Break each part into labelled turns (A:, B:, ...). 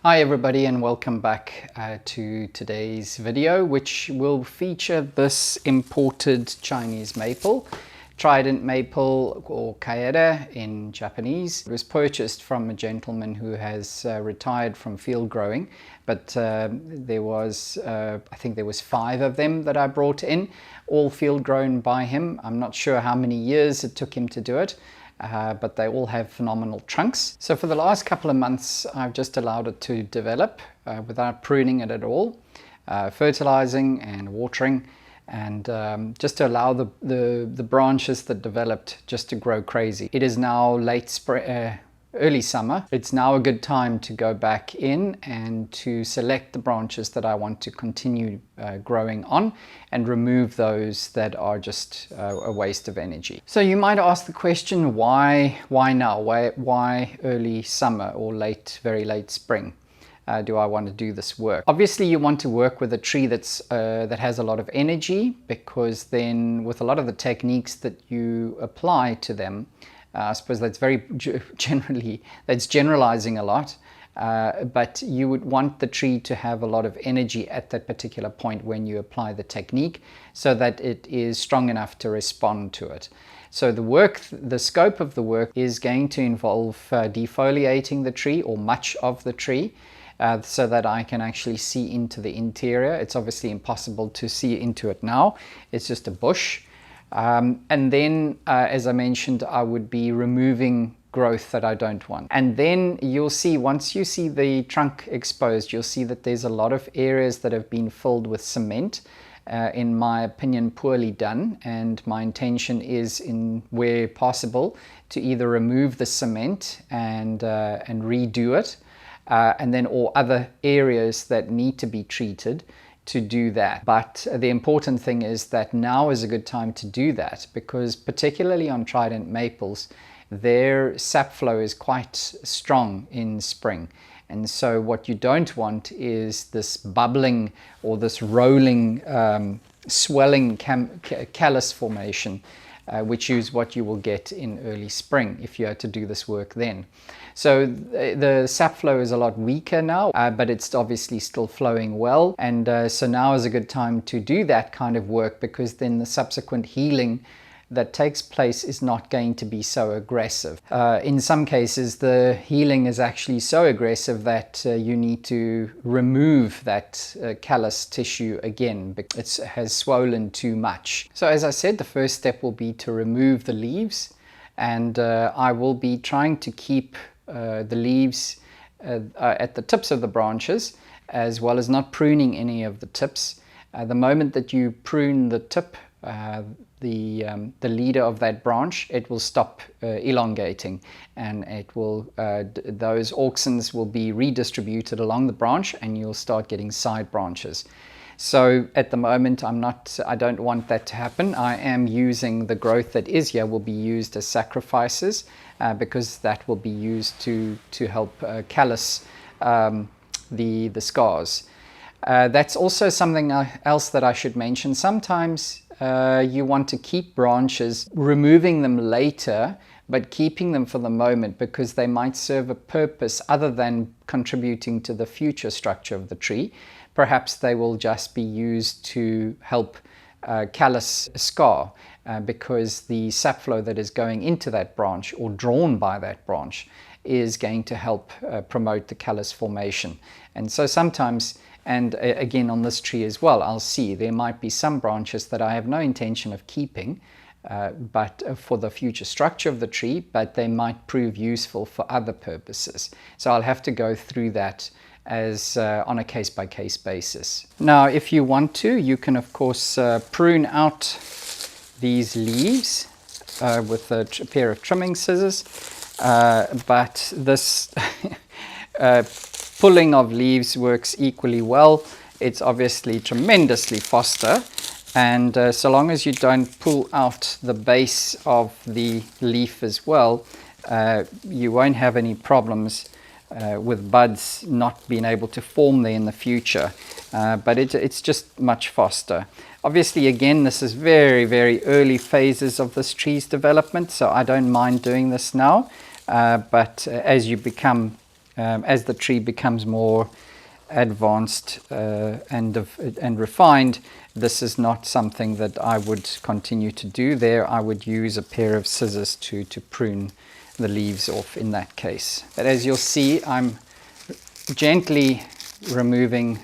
A: Hi everybody, and welcome back to today's video, which will feature this imported Chinese maple, Trident maple, or kaeda in Japanese. It was purchased from a gentleman who has retired from field growing, but there was, I think there was 5 of them that I brought in, all field grown by him. I'm not sure how many years it took him to do it. But they all have phenomenal trunks. So for the last couple of months, I've just allowed it to develop without pruning it at all, fertilizing and watering, and just to allow the branches that developed just to grow crazy. It is now late spring, early summer. It's now a good time to go back in and to select the branches that I want to continue growing on and remove those that are just a waste of energy. So you might ask the question, why now? Why early summer or very late spring? Do I want to do this work? Obviously you want to work with a tree that has a lot of energy, because then with a lot of the techniques that you apply to them, I suppose that's that's generalizing a lot, but you would want the tree to have a lot of energy at that particular point when you apply the technique, so that it is strong enough to respond to it. So the scope of the work is going to involve defoliating the tree, or much of the tree, so that I can actually see into the interior. It's obviously impossible to see into it now. It's just a bush. And then, as I mentioned, I would be removing growth that I don't want. And then you'll see, once you see the trunk exposed, you'll see that there's a lot of areas that have been filled with cement. In my opinion, poorly done. And my intention is, where possible, to either remove the cement and redo it, and then or other areas that need to be treated, to do that. But the important thing is that now is a good time to do that, because particularly on Trident maples, their sap flow is quite strong in spring. And so what you don't want is this bubbling or this rolling, swelling callus formation, which is what you will get in early spring if you had to do this work then. So the sap flow is a lot weaker now, but it's obviously still flowing well. And so now is a good time to do that kind of work, because then the subsequent healing that takes place is not going to be so aggressive. In some cases, the healing is actually so aggressive that you need to remove that callus tissue again, because it has swollen too much. So as I said, the first step will be to remove the leaves, and I will be trying to keep the leaves at the tips of the branches, as well as not pruning any of the tips. The moment that you prune the tip, the leader of that branch, it will stop elongating, and it will those auxins will be redistributed along the branch, and you'll start getting side branches. So at the moment, I don't want that to happen. I am using the growth that is here will be used as sacrifices, because that will be used to help callus the scars. That's also something else that I should mention. Sometimes you want to keep branches, removing them later, but keeping them for the moment, because they might serve a purpose other than contributing to the future structure of the tree. Perhaps they will just be used to help callus scar, because the sap flow that is going into that branch, or drawn by that branch, is going to help promote the callus formation. And so sometimes, and again on this tree as well, I'll see there might be some branches that I have no intention of keeping, but for the future structure of the tree, but they might prove useful for other purposes. So I'll have to go through that as on a case-by-case basis. Now, if you want to, you can of course prune out these leaves with a pair of trimming scissors, but this pulling of leaves works equally well. It's obviously tremendously faster, and so long as you don't pull out the base of the leaf as well, you won't have any problems with buds not being able to form there in the future, but it's just much faster. Obviously, again, this is very, very early phases of this tree's development, so I don't mind doing this now, but as you become as the tree becomes more advanced and refined, this is not something that I would continue to do there. I would use a pair of scissors to prune the leaves off in that case. But as you'll see, I'm gently removing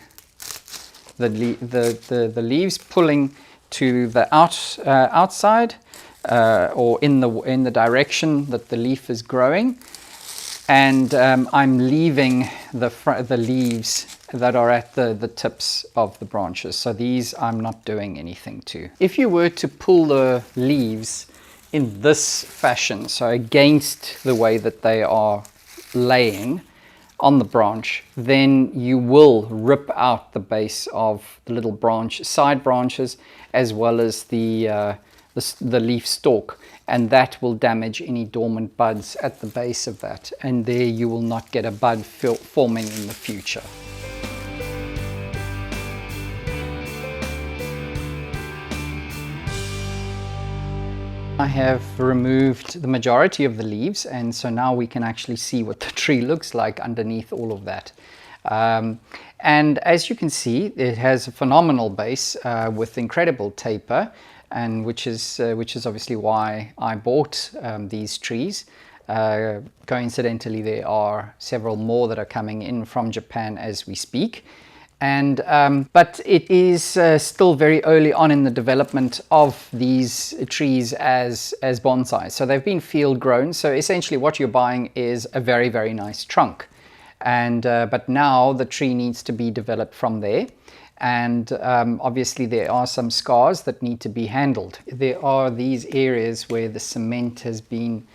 A: the leaves, pulling to the outside or in the direction that the leaf is growing, and I'm leaving the leaves that are at the tips of the branches. So these I'm not doing anything to. If you were to pull the leaves in this fashion, so against the way that they are laying on the branch, then you will rip out the base of the little side branches, as well as the leaf stalk, and that will damage any dormant buds at the base of that, and there you will not get a bud forming in the future. I have removed the majority of the leaves, and so now we can actually see what the tree looks like underneath all of that. And as you can see, it has a phenomenal base with incredible taper, and which is obviously why I bought these trees. Coincidentally, there are several more that are coming in from Japan as we speak. And but it is still very early on in the development of these trees as bonsai. So they've been field grown. So essentially what you're buying is a very, very nice trunk. And but now the tree needs to be developed from there. And obviously there are some scars that need to be handled. There are these areas where the cement has been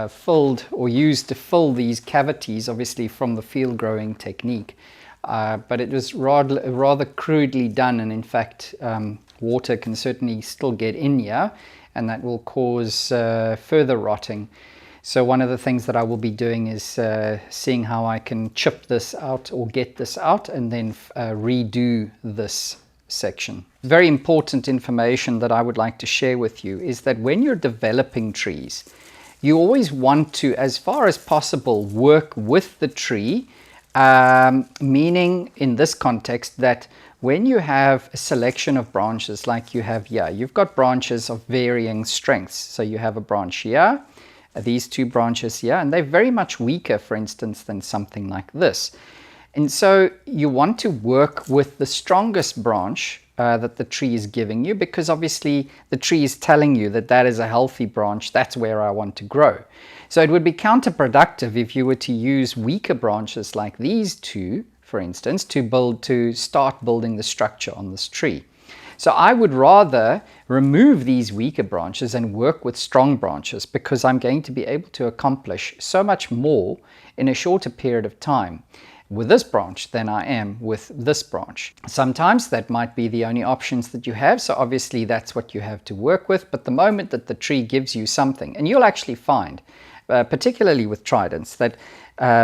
A: filled or used to fill these cavities, obviously from the field growing technique. But it was rather crudely done, and in fact water can certainly still get in here, and that will cause further rotting. So one of the things that I will be doing is seeing how I can chip this out or get this out, and then redo this section. Very important information that I would like to share with you is that when you're developing trees, you always want to, as far as possible, work with the tree. Meaning in this context that when you have a selection of branches like you have here, you've got branches of varying strengths. So you have a branch here, these two branches here, and they're very much weaker, for instance, than something like this. And so you want to work with the strongest branch that the tree is giving you, because obviously the tree is telling you that that is a healthy branch, that's where I want to grow. So it would be counterproductive if you were to use weaker branches like these two, for instance, to start building the structure on this tree. So I would rather remove these weaker branches and work with strong branches, because I'm going to be able to accomplish so much more in a shorter period of time with this branch than I am with this branch. Sometimes that might be the only options that you have, so obviously that's what you have to work with. But the moment that the tree gives you something, and you'll actually find, particularly with Tridents, that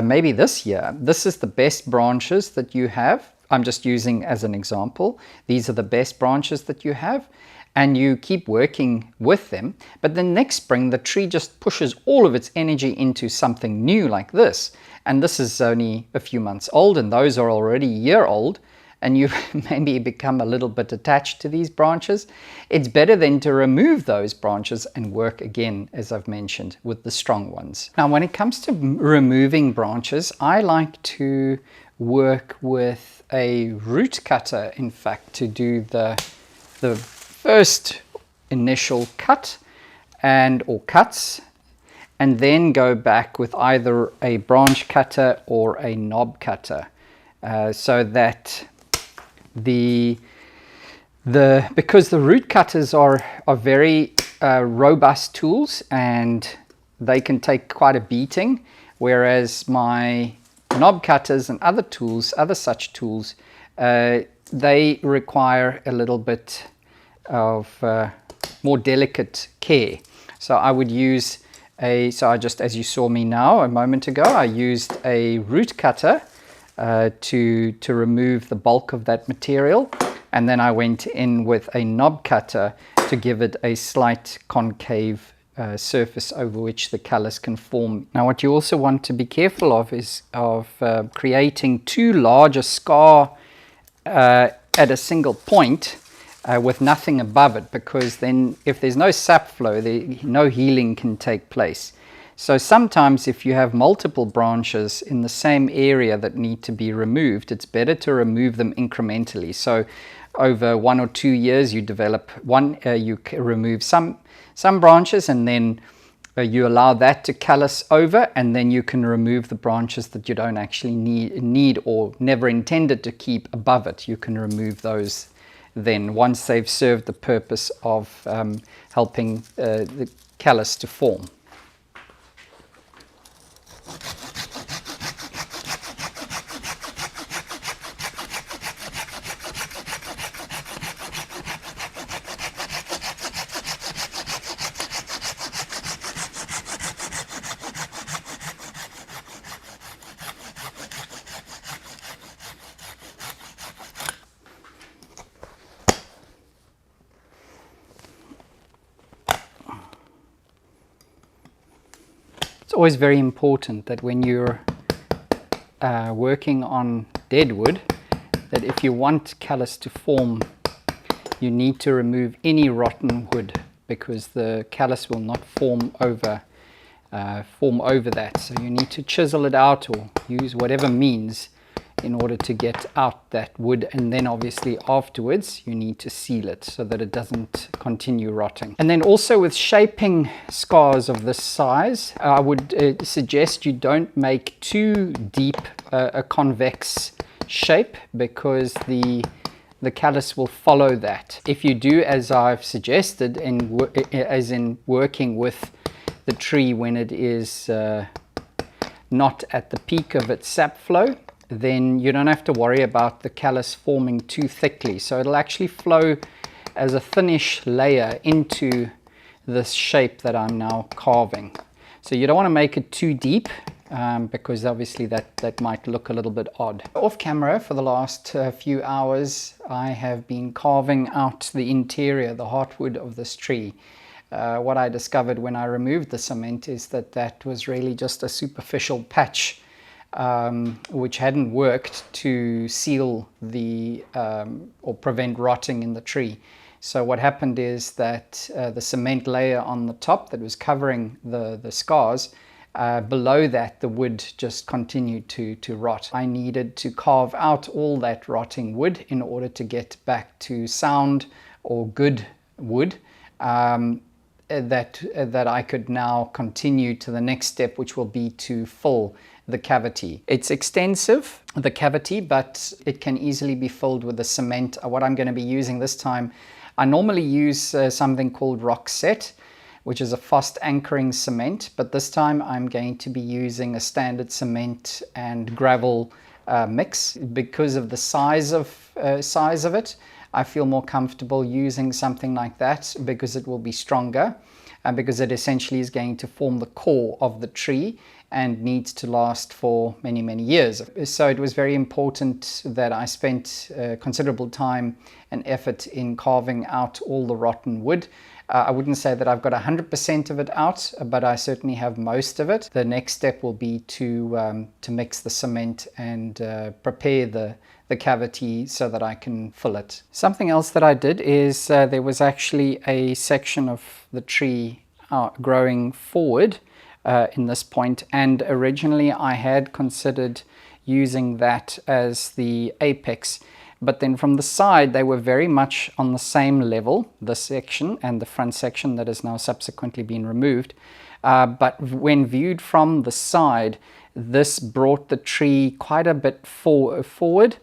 A: maybe this year, this is the best branches that you have. I'm just using as an example. These are the best branches that you have, and you keep working with them. But then next spring, the tree just pushes all of its energy into something new like this. And this is only a few months old, and those are already a year old, and you maybe become a little bit attached to these branches. It's better then to remove those branches and work again, as I've mentioned, with the strong ones. Now, when it comes to removing branches, I like to work with a root cutter, in fact, to do the first initial cut or cuts, and then go back with either a branch cutter or a knob cutter, so that because the root cutters are very robust tools, and they can take quite a beating, whereas my knob cutters and other such tools, they require a little bit of more delicate care. So I would use as you saw me now a moment ago, I used a root cutter to remove the bulk of that material, and then I went in with a knob cutter to give it a slight concave surface over which the callus can form. Now what you also want to be careful of is creating too large a scar at a single point with nothing above it, because then if there's no sap flow, no healing can take place. So sometimes if you have multiple branches in the same area that need to be removed, it's better to remove them incrementally. So over 1 or 2 years you develop you remove some branches, and then you allow that to callus over, and then you can remove the branches that you don't actually need or never intended to keep above it. You can remove those then once they've served the purpose of helping the callus to form. It's always very important that when you're working on dead wood, that if you want callus to form, you need to remove any rotten wood, because the callus will not form over that. So you need to chisel it out or use whatever means in order to get out that wood, and then obviously afterwards you need to seal it so that it doesn't continue rotting. And then also with shaping scars of this size, I would suggest you don't make too deep a convex shape, because the callus will follow that. If you do as I've suggested, as in working with the tree when it is not at the peak of its sap flow, then you don't have to worry about the callus forming too thickly. So it'll actually flow as a thinnish layer into this shape that I'm now carving. So you don't want to make it too deep, because obviously that might look a little bit odd. Off camera for the last few hours, I have been carving out the interior, the heartwood of this tree. What I discovered when I removed the cement is that was really just a superficial patch which hadn't worked to seal or prevent rotting in the tree. So what happened is that the cement layer on the top that was covering the scars, below that the wood just continued to rot. I needed to carve out all that rotting wood in order to get back to sound or good wood that I could now continue to the next step, which will be to fill the cavity. It's extensive, the cavity, but it can easily be filled with the cement. What I'm going to be using this time, I normally use something called rock set, which is a fast anchoring cement, but this time I'm going to be using a standard cement and gravel mix. Because of the size of it, I feel more comfortable using something like that, because it will be stronger, and because it essentially is going to form the core of the tree and needs to last for many, many years. So it was very important that I spent considerable time and effort in carving out all the rotten wood. I wouldn't say that I've got 100% of it out, but I certainly have most of it. The next step will be to mix the cement and prepare the cavity so that I can fill it. Something else that I did is there was actually a section of the tree growing forward in this point, and originally I had considered using that as the apex, but then from the side they were very much on the same level, this section and the front section that has now subsequently been removed, but when viewed from the side, this brought the tree quite a bit forward.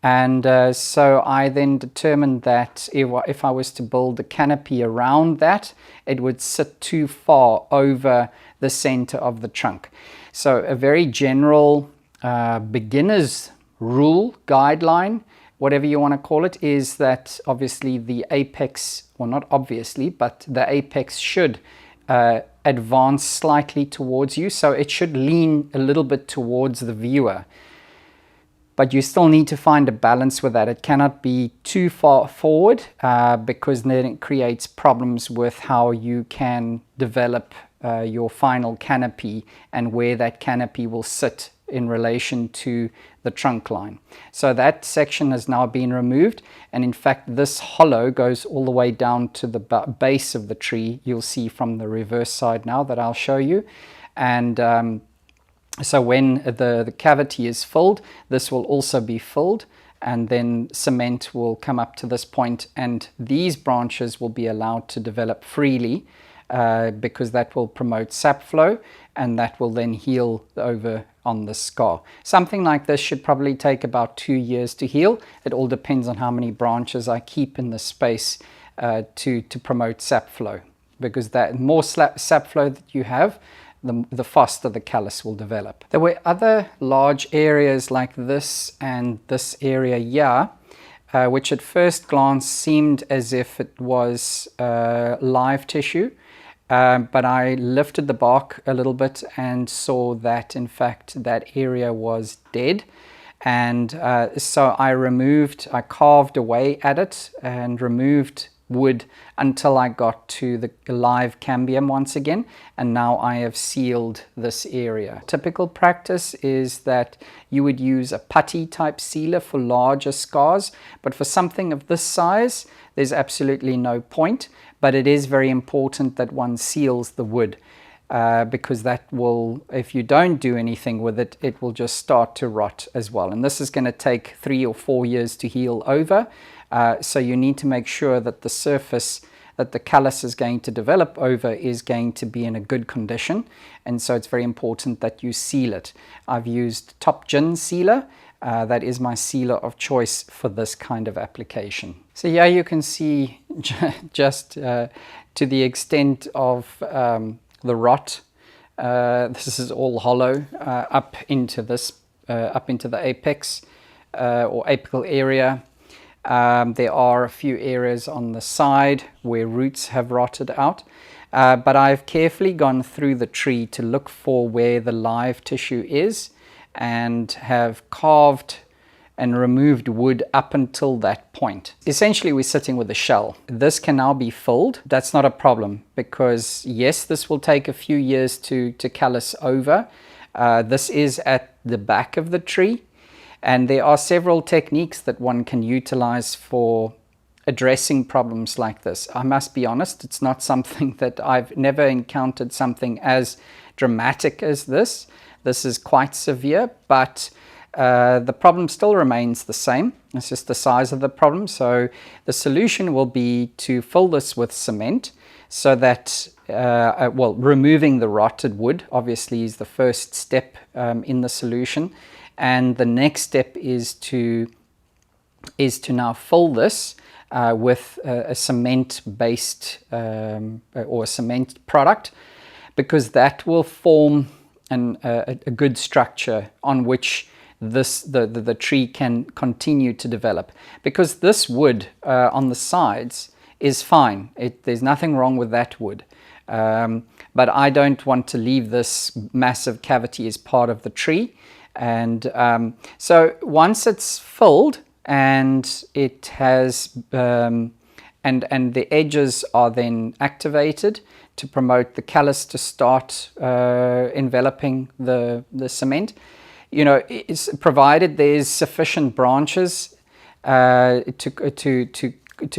A: And so I then determined that if I was to build a canopy around that, it would sit too far over the center of the trunk. So a very general beginner's rule, guideline, whatever you want to call it, is that obviously the apex, well not obviously, but the apex should advance slightly towards you. So it should lean a little bit towards the viewer. But you still need to find a balance with that. It cannot be too far forward because then it creates problems with how you can develop your final canopy and where that canopy will sit in relation to the trunk line. So that section has now been removed, and in fact this hollow goes all the way down to the base of the tree. You'll see from the reverse side now that I'll show you. And so when the cavity is filled, this will also be filled, and then cement will come up to this point, and these branches will be allowed to develop freely because that will promote sap flow, and that will then heal over on the scar. Something like this should probably take about 2 years to heal. It all depends on how many branches I keep in the space to promote sap flow, because the more sap flow that you have, the faster the callus will develop. There were other large areas like this and this area here, which at first glance seemed as if it was live tissue. But I lifted the bark a little bit and saw that in fact that area was dead. And so I carved away at it and removed wood until I got to the live cambium once again, and now I have sealed this area. Typical practice is that you would use a putty type sealer for larger scars, but for something of this size there's absolutely no point. But it is very important that one seals the wood because that will, if you don't do anything with it, it will just start to rot as well. And this is going to take 3 or 4 years to heal over. So you need to make sure that the surface that the callus is going to develop over is going to be in a good condition. And so it's very important that you seal it. I've used Top Gin sealer. That is my sealer of choice for this kind of application. So here you can see just to the extent of the rot. This is all hollow up into the apex or apical area. There are a few areas on the side where roots have rotted out. But I've carefully gone through the tree to look for where the live tissue is, and have carved and removed wood up until that point. Essentially, we're sitting with a shell. This can now be filled. That's not a problem because yes, this will take a few years to callus over. This is at the back of the tree, and there are several techniques that one can utilize for addressing problems like this. I must be honest, it's not something that I've never encountered something as dramatic as this. This is quite severe, but the problem still remains the same. It's just the size of the problem. So the solution will be to fill this with cement so that, removing the rotted wood obviously is the first step in the solution. And the next step is to now fill this with a cement-based or a cement product, because that will form a good structure on which the tree can continue to develop. Because this wood on the sides is fine. There's nothing wrong with that wood. But I don't want to leave this massive cavity as part of the tree. And so once it's filled and it has and the edges are then activated to promote the callus to start enveloping the cement, you know, it's provided there's sufficient branches to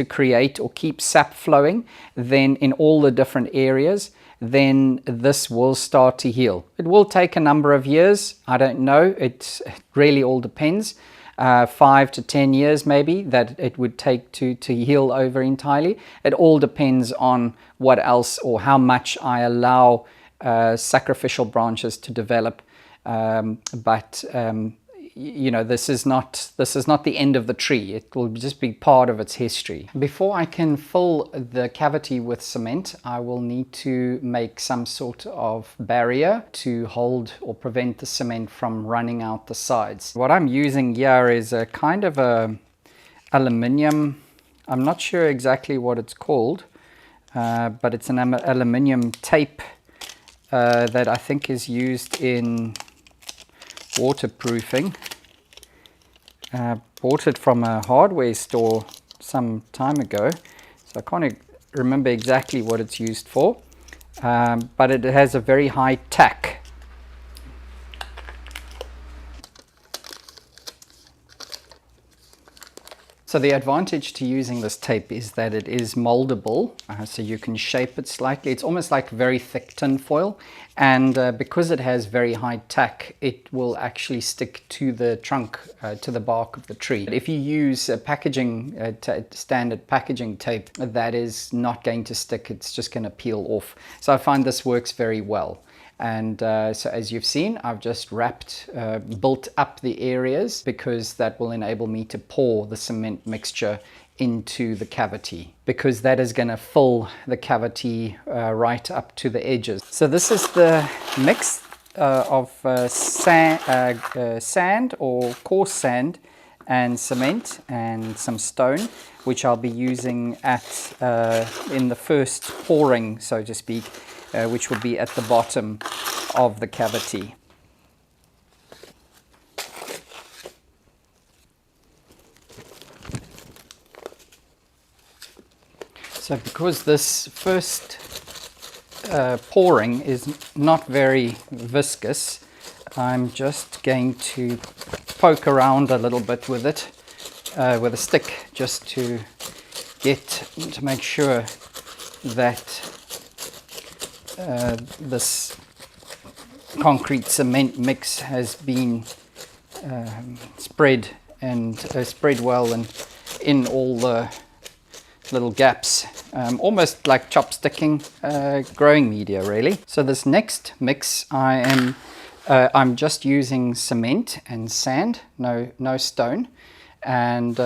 A: create or keep sap flowing then in all the different areas, then this will start to heal. It will take a number of years. I don't know. It really all depends. 5 to 10 years maybe that it would take to heal over entirely. It all depends on what else or how much I allow sacrificial branches to develop. You know, this is not the end of the tree. It will just be part of its history. Before I can fill the cavity with cement, I will need to make some sort of barrier to hold or prevent the cement from running out the sides. What I'm using here is a kind of a aluminium, I'm not sure exactly what it's called, but it's an aluminium tape that I think is used in waterproofing. Bought it from a hardware store some time ago, so I can't remember exactly what it's used for, but it has a very high tack. So the advantage to using this tape is that it is moldable, so you can shape it slightly. It's almost like very thick tin foil, and because it has very high tack, it will actually stick to the trunk, to the bark of the tree. If you use standard packaging tape, that is not going to stick, it's just going to peel off. So I find this works very well. And so as you've seen, I've just built up the areas, because that will enable me to pour the cement mixture into the cavity, because that is going to fill the cavity right up to the edges. So this is the mix of sand or coarse sand and cement and some stone, which I'll be using in the first pouring, so to speak, which will be at the bottom of the cavity. So because this first pouring is not very viscous, I'm just going to poke around a little bit with it, with a stick, just to make sure that this concrete cement mix has been spread well and in all the little gaps, almost like chopsticking growing media, really. So this next mix, I'm just using cement and sand, no stone, and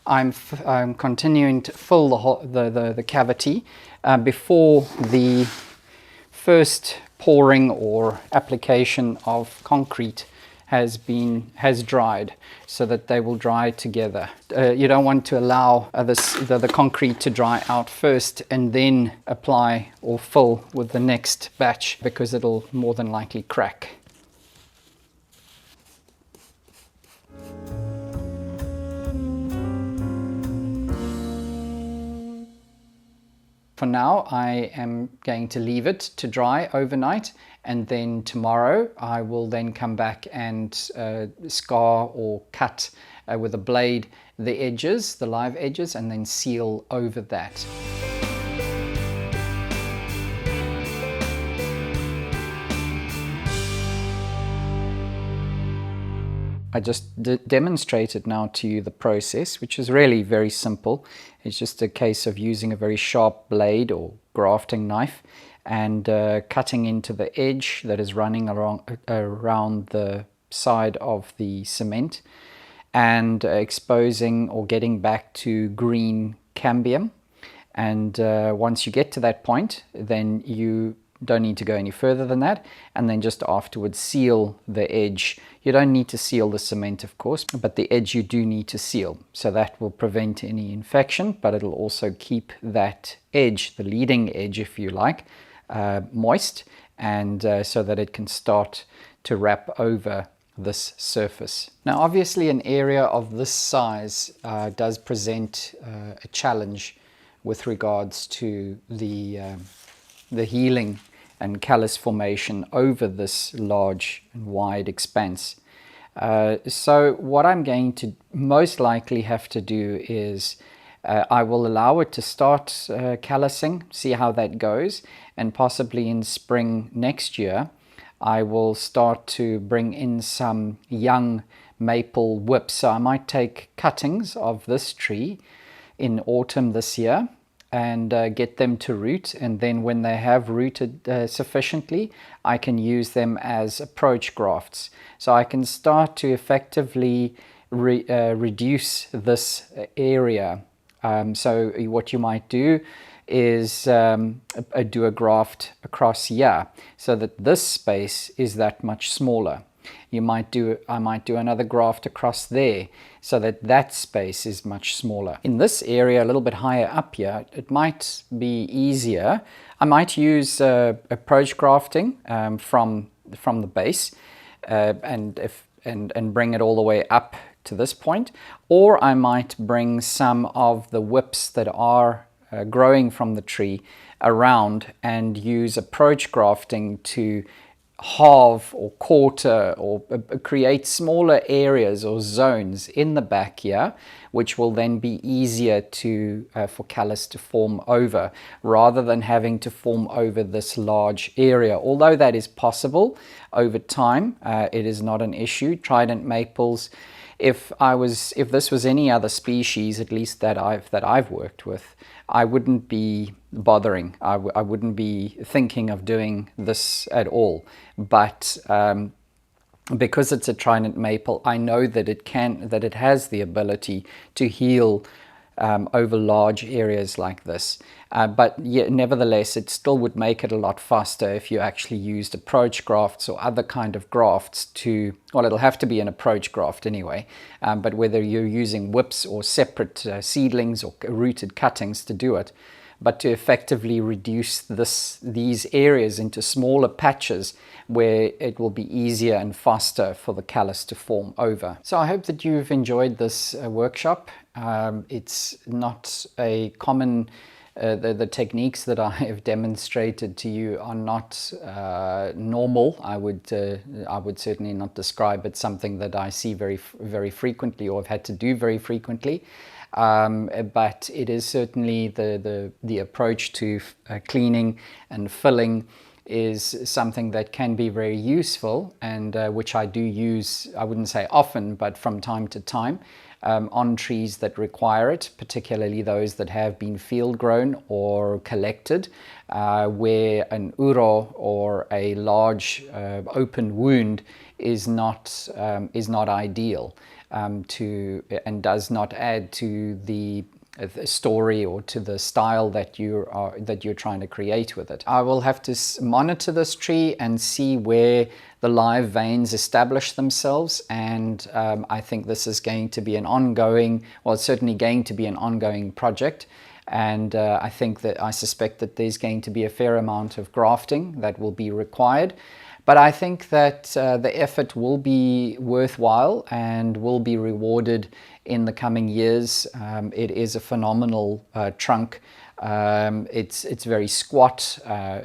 A: I'm continuing to fill the cavity before the first pouring or application of concrete has dried, so that they will dry together. You don't want to allow the concrete to dry out first and then apply or fill with the next batch, because it'll more than likely crack. For now, I am going to leave it to dry overnight, and then tomorrow I will then come back and scar or cut with a blade the edges, the live edges, and then seal over that. I just demonstrated now to you the process, which is really very simple. It's just a case of using a very sharp blade or grafting knife and cutting into the edge that is running around the side of the cement, and exposing or getting back to green cambium. And once you get to that point, then you don't need to go any further than that, and then just afterwards seal the edge. You don't need to seal the cement, of course, but the edge you do need to seal, so that will prevent any infection, but it'll also keep that edge, the leading edge if you like, moist, and so that it can start to wrap over this surface. Now obviously an area of this size does present a challenge with regards to the healing and callus formation over this large and wide expanse. So what I'm going to most likely have to do is I will allow it to start callusing, see how that goes, and possibly in spring next year I will start to bring in some young maple whips. So I might take cuttings of this tree in autumn this year and get them to root, and then when they have rooted sufficiently, I can use them as approach grafts. So I can start to effectively reduce this area. So what you might do is do a graft across here, so that this space is that much smaller. I might do another graft across there, so that that space is much smaller. In this area, a little bit higher up here, it might be easier. I might use approach grafting from the base, and and bring it all the way up to this point, or I might bring some of the whips that are growing from the tree around and use approach grafting to halve or quarter or create smaller areas or zones in the back here, which will then be easier to for callus to form over, rather than having to form over this large area. Although that is possible over time, it is not an issue. Trident maples, if this was any other species, at least that I've worked with, I wouldn't be bothering. I wouldn't be thinking of doing this at all. But because it's a Trident maple, I know that it has the ability to heal over large areas like this. But yet, nevertheless, it still would make it a lot faster if you actually used approach grafts or other kind of grafts to, well, it'll have to be an approach graft anyway, but whether you're using whips or separate seedlings or rooted cuttings to do it, but to effectively reduce these areas into smaller patches where it will be easier and faster for the callus to form over. So I hope that you've enjoyed this workshop. It's not a common, the techniques that I have demonstrated to you are not normal. I would certainly not describe it something that I see very frequently or have had to do very frequently. But it is certainly the approach to cleaning and filling is something that can be very useful, and which I do use, I wouldn't say often, but from time to time, on trees that require it, particularly those that have been field grown or collected, where an uro or a large open wound is not ideal. And does not add to the story or to the style that you're trying to create with it. I will have to monitor this tree and see where the live veins establish themselves, and I think this is going to be an ongoing, well, it's certainly going to be an ongoing project. And I suspect that there's going to be a fair amount of grafting that will be required. But I think that the effort will be worthwhile and will be rewarded in the coming years. It is a phenomenal trunk. It's very squat,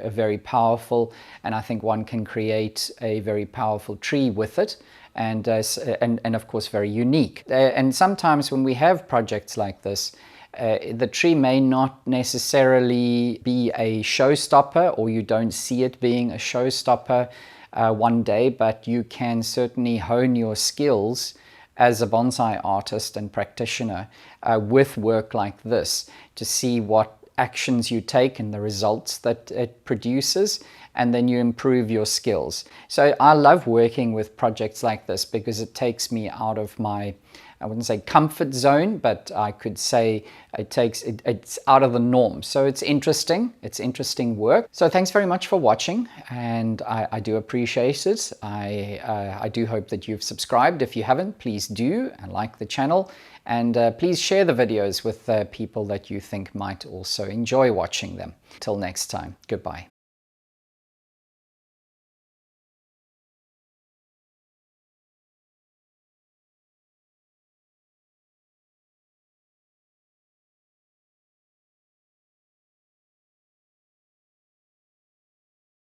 A: very powerful, and I think one can create a very powerful tree with it. And of course very unique. And sometimes when we have projects like this, the tree may not necessarily be a showstopper, or you don't see it being a showstopper one day, but you can certainly hone your skills as a bonsai artist and practitioner with work like this to see what actions you take and the results that it produces, and then you improve your skills. So I love working with projects like this because it takes me out of my, I wouldn't say comfort zone, but I could say it's out of the norm. So it's interesting work. So thanks very much for watching, and I do appreciate it. I do hope that you've subscribed. If you haven't, please do, and like the channel, and please share the videos with people that you think might also enjoy watching them. Till next time, goodbye.